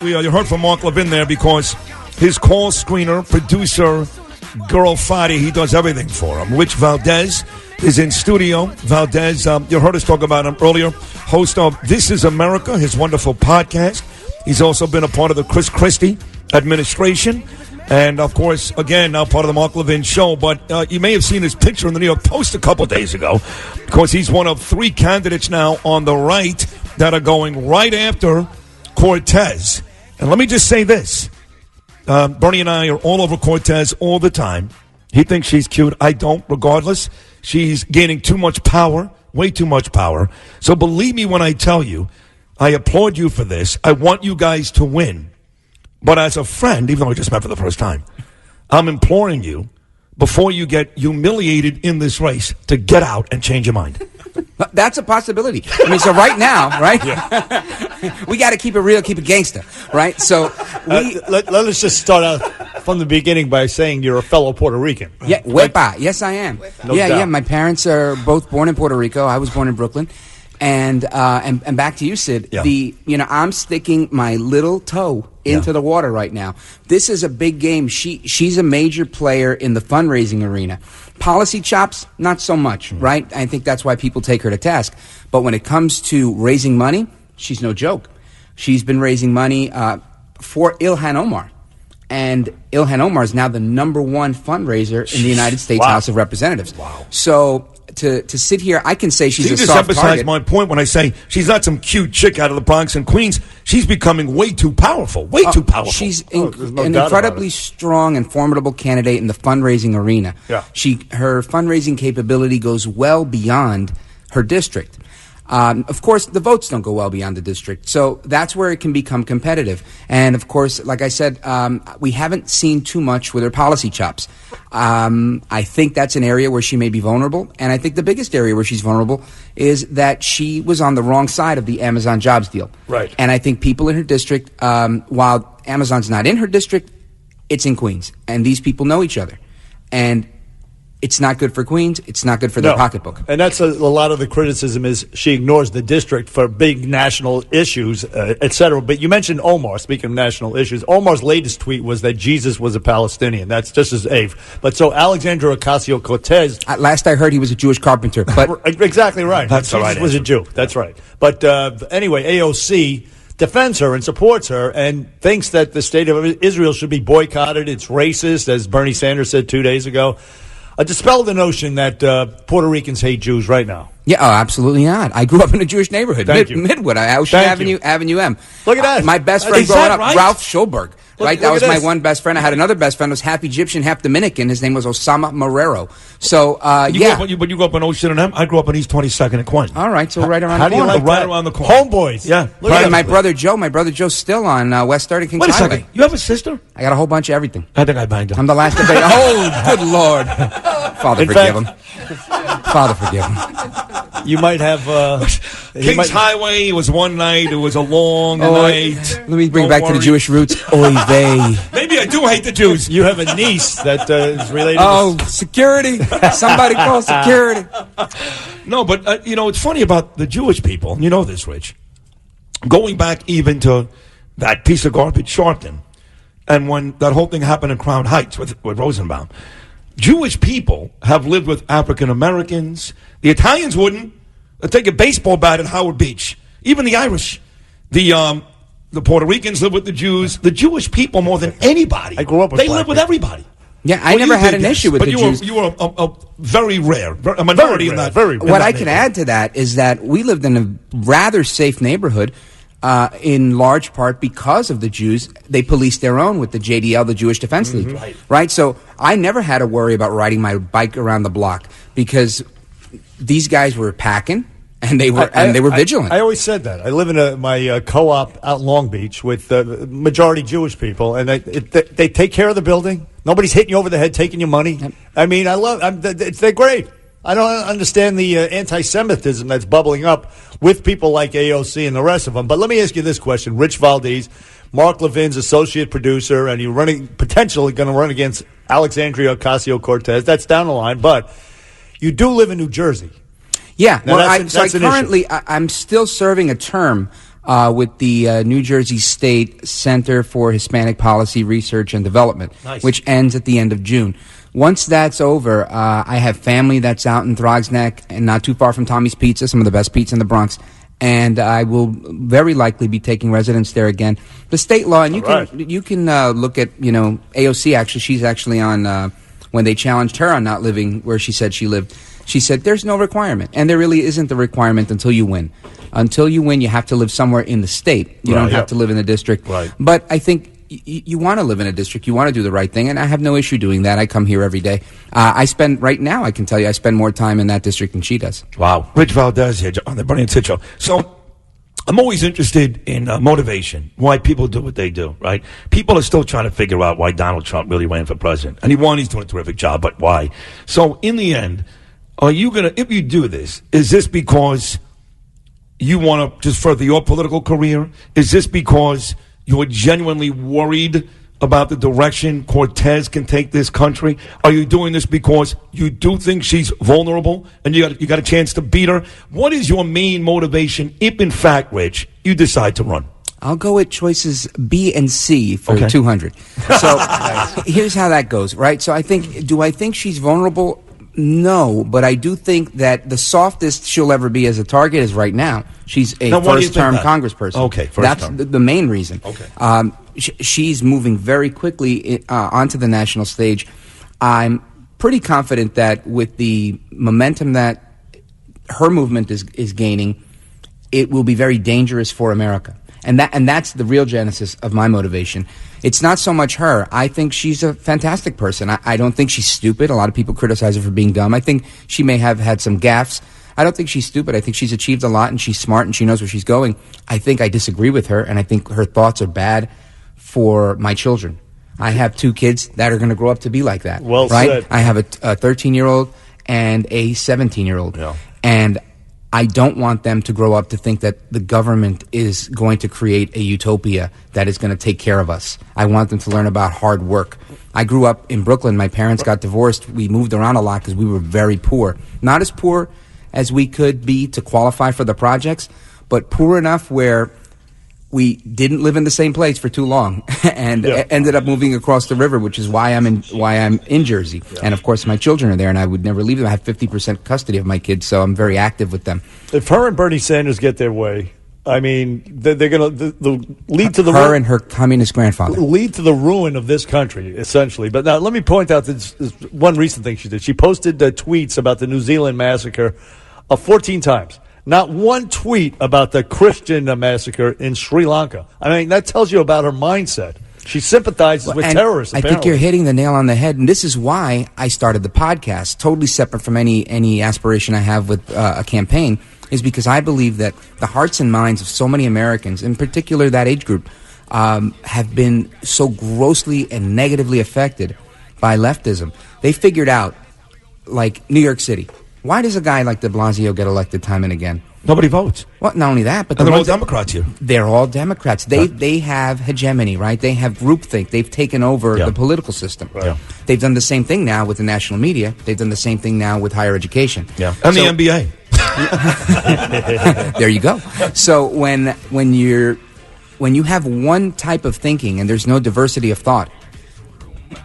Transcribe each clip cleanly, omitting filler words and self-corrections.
You heard from Mark Levin there because his call screener, producer, girl Fadi, he does everything for him. Rich Valdes is in studio. Valdes, you heard us talk about him earlier, host of This Is America, his wonderful podcast. He's also been a part of the Chris Christie administration. And, of course, again, now part of the Mark Levin show. But you may have seen his picture in the New York Post a couple days ago because he's one of 3 candidates now on the right that are going right after Cortez. And let me just say this. Bernie and I are all over Cortez all the time. He thinks she's cute. I don't, regardless. She's gaining too much power, way too much power. So believe me when I tell you, I applaud you for this. I want you guys to win. But as a friend, even though we just met for the first time, I'm imploring you, before you get humiliated in this race, to get out and change your mind. That's a possibility. I mean, so right now, right? Yeah. We got to keep it real, keep it gangster, right? So let us just start out from the beginning by saying you're a fellow Puerto Rican. Yeah, Wepa. Yes, I am. No doubt. Yeah. My parents are both born in Puerto Rico. I was born in Brooklyn. And back to you, Sid. Yeah. I'm sticking my little toe into the water right now. This is a big game. She's a major player in the fundraising arena. Policy chops, not so much, right? I think that's why people take her to task. But when it comes to raising money, she's no joke. She's been raising money for Ilhan Omar. And Ilhan Omar is now the #1 fundraiser in the United States House of Representatives. Wow. So to sit here, I can say she's a just soft emphasize target. my point when I say she's not some cute chick out of the Bronx and Queens. She's becoming way too powerful. Way too powerful. She's there's no an doubt incredibly about it. strong and formidable candidate in the fundraising arena. Yeah. Her fundraising capability goes well beyond her district. Of course, the votes don't go well beyond the district, so that's where it can become competitive. And of course, like I said, we haven't seen too much with her policy chops. I think that's an area where she may be vulnerable, and I think the biggest area where she's vulnerable is that she was on the wrong side of the Amazon jobs deal. Right. And I think people in her district, while Amazon's not in her district, it's in Queens, and these people know each other. And it's not good for Queens. It's not good for their pocketbook. And that's a lot of the criticism is she ignores the district for big national issues, et cetera. But you mentioned Omar, speaking of national issues. Omar's latest tweet was that Jesus was a Palestinian. That's just as Ave. But so Alexandria Ocasio-Cortez. At last I heard he was a Jewish carpenter. But Exactly right. That's the right Jesus was a Jew. That's right. But anyway, AOC defends her and supports her and thinks that the state of Israel should be boycotted. It's racist, as Bernie Sanders said 2 days ago. Dispel the notion that Puerto Ricans hate Jews right now. Yeah, absolutely not. I grew up in a Jewish neighborhood, Thank you. Midwood, Ocean Thank Avenue, you. Avenue M. Look at that. My best Is friend growing that up, right? Ralph Schulberg. Right, that look was at my this. one best friend. I had another best friend who was half Egyptian, half Dominican. His name was Osama Marrero. So, You grew up in Ocean and M. I grew up on East 22nd and Quinn. All right, so right around How the do you corner. like Right that? around the corner. Homeboys. Yeah. Look Yeah, at my that. brother Joe's still on West 3rd and Kings Wait a Highway. second. You have a sister? I got a whole bunch of everything. I think I banged her. I'm the last debate. Oh, good Lord. Father, In forgive fact- him. Father, forgive him. You might have. Kings Highway, it was one night. It was a long night. Let me bring Don't back to the worry. Jewish roots. Oy vey. Maybe I do hate the Jews. You have a niece that is related. Oh, security. Somebody call security. No, but, it's funny about the Jewish people. You know this, Rich. Going back even to that piece of garbage, Sharpton, and when that whole thing happened in Crown Heights with Rosenbaum, Jewish people have lived with African Americans. The Italians wouldn't. They'll take a baseball bat at Howard Beach. Even the Irish. The Puerto Ricans live with the Jews. The Jewish people, more than anybody, I grew up with they black live with people. everybody. Yeah, I Well, never you had did, an yes. issue with but the you Jews. Were, you were a very rare, a minority in rare, that. very in rare. What that I can neighborhood. add to that is that we lived in a rather safe neighborhood, in large part because of the Jews. They policed their own with the JDL, the Jewish Defense League. Right? So I never had to worry about riding my bike around the block because these guys were packing. And they were vigilant. I always said that. I live in my co-op out in Long Beach with majority Jewish people, and they take care of the building. Nobody's hitting you over the head, taking your money. Yep. I mean, they're great. I don't understand the anti-Semitism that's bubbling up with people like AOC and the rest of them. But let me ask you this question. Rich Valdes, Mark Levin's associate producer, and you're potentially going to run against Alexandria Ocasio-Cortez. That's down the line. But you do live in New Jersey. Yeah, Now, well, that's an issue. I'm still serving a term with the New Jersey State Center for Hispanic Policy Research and Development, which ends at the end of June. Once that's over, I have family that's out in Throgs Neck and not too far from Tommy's Pizza, some of the best pizza in the Bronx. And I will very likely be taking residence there again. The state law, and you can look at, AOC, actually, she's actually on, when they challenged her on not living where she said she lived, she said there's no requirement. And there really isn't the requirement until you win. Until you win, you have to live somewhere in the state. You don't have to live in the district. Right. But I think you want to live in a district. You want to do the right thing, and I have no issue doing that. I come here every day. I spend more time in that district than she does. Wow. Rich Valdes here on the Bernie and Sid Show. So I'm always interested in motivation, why people do what they do, right? People are still trying to figure out why Donald Trump really ran for president. And he's doing a terrific job, but why? So in the end, are you going to, if you do this, is this because you want to just further your political career? Is this because you're genuinely worried about the direction Cortez can take this country? Are you doing this because you do think she's vulnerable and you got a chance to beat her? What is your main motivation if, in fact, Rich, you decide to run? I'll go with choices B and C for 200. So here's how that goes, right? So do I think she's vulnerable? No, but I do think that the softest she'll ever be as a target is right now. She's a first-term congressperson. Okay, that's the main reason. Okay. She's moving very quickly onto the national stage. I'm pretty confident that with the momentum that her movement is gaining, it will be very dangerous for America. And that's the real genesis of my motivation. It's not so much her. I think she's a fantastic person. I don't think she's stupid. A lot of people criticize her for being dumb. I think she may have had some gaffes. I don't think she's stupid. I think she's achieved a lot, and she's smart, and she knows where she's going. I think I disagree with her, and I think her thoughts are bad for my children. I have 2 kids that are going to grow up to be like that. Well right? said. I have a 13-year-old and a 17-year-old. Yeah. And I don't want them to grow up to think that the government is going to create a utopia that is going to take care of us. I want them to learn about hard work. I grew up in Brooklyn. My parents got divorced. We moved around a lot because we were very poor. Not as poor as we could be to qualify for the projects, but poor enough where we didn't live in the same place for too long and ended up moving across the river, which is why I'm in Jersey. Yeah. And of course my children are there, and I would never leave them. I have 50% custody of my kids, so I'm very active with them. If her and Bernie Sanders get their way, I mean, they're going to lead to the her and her communist grandfather lead to the ruin of this country, essentially. But now let me point out this one recent thing she did. She posted tweets about the New Zealand massacre 14 times. Not one tweet about the Christian massacre in Sri Lanka. I mean, that tells you about her mindset. She sympathizes with terrorists, apparently. I think you're hitting the nail on the head, and this is why I started the podcast, totally separate from any aspiration I have with a campaign, is because I believe that the hearts and minds of so many Americans, in particular that age group, have been so grossly and negatively affected by leftism. They figured out, like New York City, why does a guy like de Blasio get elected time and again? Nobody votes. Well, not only that, but they're all Democrats here. They're all Democrats. They have hegemony, right? They have groupthink. They've taken over the political system. Right. Yeah. They've done the same thing now with the national media. They've done the same thing now with higher education. Yeah, and the NBA. There you go. So when you have one type of thinking and there's no diversity of thought,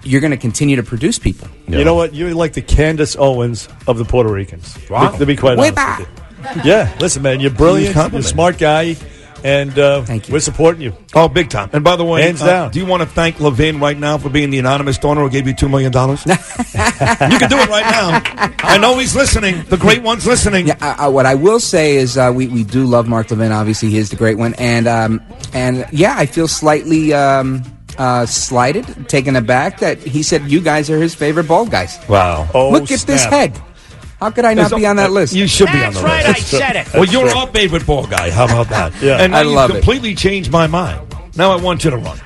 you're going to continue to produce people. Yeah. You know what? You're like the Candace Owens of the Puerto Ricans. Wow. To be quite honest with you. Yeah, listen, man, you're brilliant. You're a smart guy. And thank you. We're supporting you. Oh, big time. And by the way, hands down. Do you want to thank Levin right now for being the anonymous donor who gave you $2 million? You can do it right now. I know he's listening. The great one's listening. Yeah, what I will say is we do love Mark Levin. Obviously, he is the great one. And yeah, I feel slightly slighted, taken aback that he said you guys are his favorite bald guys. Wow. Oh, look at this head. How could I not be on that list? You should be on the list. That's right, I said it. Well, you're our favorite ball guy. How about that? Yeah. And now I love you've completely changed my mind. Now I want you to run.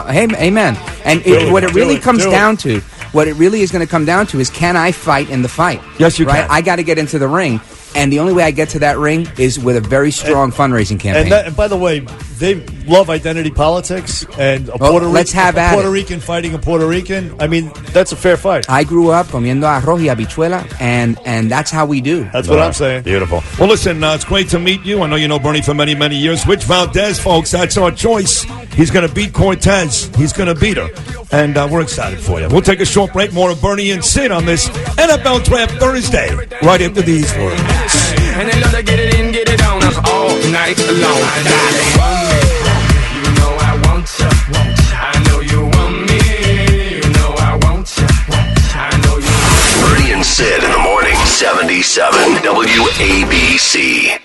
Hey, amen. And what it really comes down to, what it really is going to come down to is, can I fight in the fight? Yes, you right? can. I got to get into the ring. And the only way I get to that ring is with a very strong fundraising campaign. And by the way, they love identity politics and let's have a at Puerto it. Rican fighting a Puerto Rican. I mean, that's a fair fight. I grew up comiendo arroz y habichuela, and that's how we do. That's what I'm saying. Beautiful. Well, listen, it's great to meet you. I know you know Bernie for many, many years. Rich Valdes, folks, that's our choice. He's going to beat Cortez. He's going to beat her. And we're excited for you. We'll take a short break. More of Bernie and Sid on this NFL Draft Thursday, right after these words. And they love to get it in, get it on us all night long. They want me, you know I want you. I know you want me, you know I want you. I know you want me. Bernie and Sid in the morning, 77 WABC.